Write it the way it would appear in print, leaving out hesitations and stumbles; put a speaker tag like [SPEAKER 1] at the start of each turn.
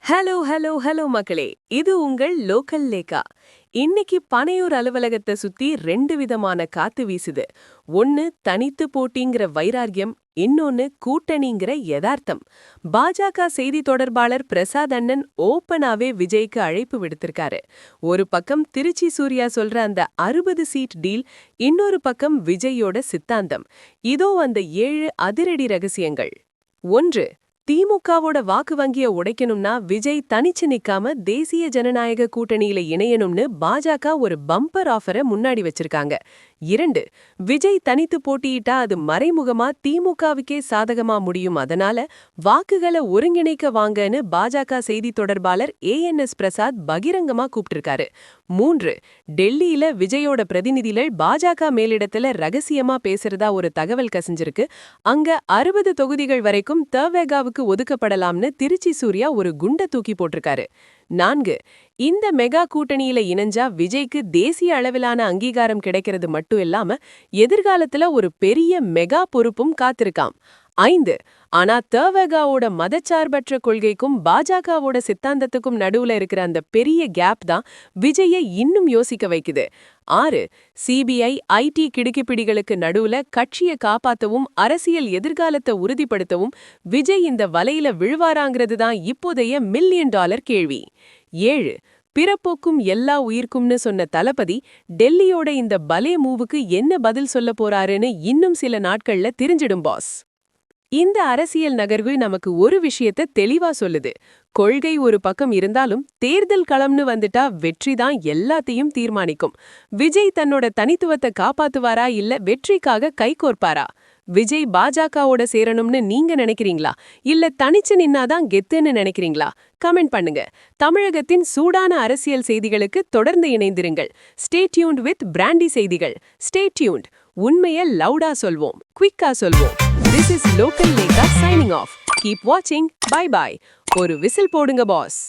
[SPEAKER 1] Hello hello hello மக்களே, இது உங்கள் லோக்கல் லேக்கா. இன்னைக்கு பனையூர் அலுவலகத்தை சுத்தி ரெண்டு விதமான காத்து வீசுது. ஒன்னு தனித்து போட்டிங்கிற வைரார்யம், இன்னொன்னு கூட்டணிங்கிற யதார்த்தம். பாஜக செய்தி தொடர்பாளர் பிரசாத் அண்ணன் ஓப்பனாவே விஜய்க்கு அழைப்பு விடுத்திருக்காரு. ஒரு பக்கம் திருச்சி சூர்யா சொல்ற அந்த 60 சீட் டீல், இன்னொரு பக்கம் விஜயோட சித்தாந்தம். இதோ அந்த 7 அதிரடி ரகசியங்கள். 1. திமுகவோட வாக்கு வங்கிய உடைக்கணும்னா விஜய் தனிச்சு நிக்காம தேசிய ஜனநாயக கூட்டணியில இணையணும்னு பாஜக ஒரு பம்பர் ஆஃபரை முன்னாடி வச்சிருக்காங்க. 2. விஜய் தனித்து போட்டியிட்டா அது மறைமுகமா திமுகவுக்கே சாதகமா முடியும், அதனால வாக்குகளை ஒருங்கிணைக்க வாங்கன்னு பாஜக செய்தி தொடர்பாளர் ANS பிரசாத் பகிரங்கமா கூப்பிட்டிருக்காரு. 3. டெல்லியில விஜயோட பிரதிநிதிகள் பாஜக மேலிடத்துல ரகசியமா பேசுறதா ஒரு தகவல் கசிஞ்சிருக்கு. அங்க 60 தொகுதிகள் வரைக்கும் தவேகாவுக்கு ஒதுக்கப்படலாம்னு திருச்சி சூர்யா ஒரு குண்ட தூக்கி போட்டிருக்காரு. 4. இந்த மெகா கூட்டணியில இணைஞ்சா விஜய்க்கு தேசிய அளவிலான அங்கீகாரம் கிடைக்கிறது மட்டும் இல்லாம எதிர்காலத்துல ஒரு பெரிய மெகா பொறுப்பும் காத்திருக்காம். 5. ஆனா தவேகாவோட மதச்சார்பற்ற கொள்கைக்கும் பாஜகவோட சித்தாந்தத்துக்கும் நடுவுல இருக்கிற அந்த பெரிய கேப் தான் விஜயை இன்னும் யோசிக்க வைக்குது. 6. CBI IT கிடுக்கிப்பிடிகளுக்கு நடுவுல கட்சியை காப்பாத்தவும் அரசியல் எதிர்காலத்தை உறுதிப்படுத்தவும் விஜய் இந்த வலையில விழுவாராங்கிறது தான் இப்போதைய $1 மில்லியன் கேள்வி. 7. பிறப்போக்கும் எல்லா உயிர்க்கும்னு சொன்ன தளபதி டெல்லியோட இந்த பலே மூவுக்கு என்ன பதில் சொல்ல போறாருன்னு இன்னும் சில நாட்கள்ல தெரிஞ்சிடும் பாஸ். இந்த அரசியல் நகர்வு நமக்கு ஒரு விஷயத்தை தெளிவா சொல்லுது. கொள்கை ஒரு பக்கம் இருந்தாலும் தேர்தல் களம்னு வந்துட்டா வெற்றிதான் எல்லாத்தையும் தீர்மானிக்கும். விஜய் தன்னோட தனித்துவத்தை காப்பாத்துவாரா இல்ல வெற்றிக்காக கைகோர்ப்பாரா? விஜய் பாஜகவோட சேரணும்னு நீங்க நினைக்கிறீங்களா இல்ல தனிச்சு நின்னாதான் கெத்துன்னு நினைக்கிறீங்களா? கமெண்ட் பண்ணுங்க. தமிழகத்தின் சூடான அரசியல் செய்திகளுக்கு தொடர்ந்து இணைந்திருங்கள். ஸ்டே டியூன்ட் வித் பிராண்டி செய்திகள். Stay tuned. உண்மையை லவுடா சொல்வோம், குவிக்கா சொல்வோம். This is Local Leka signing off. Keep watching. Bye bye. ஒரு விசில் போடுங்க பாஸ்.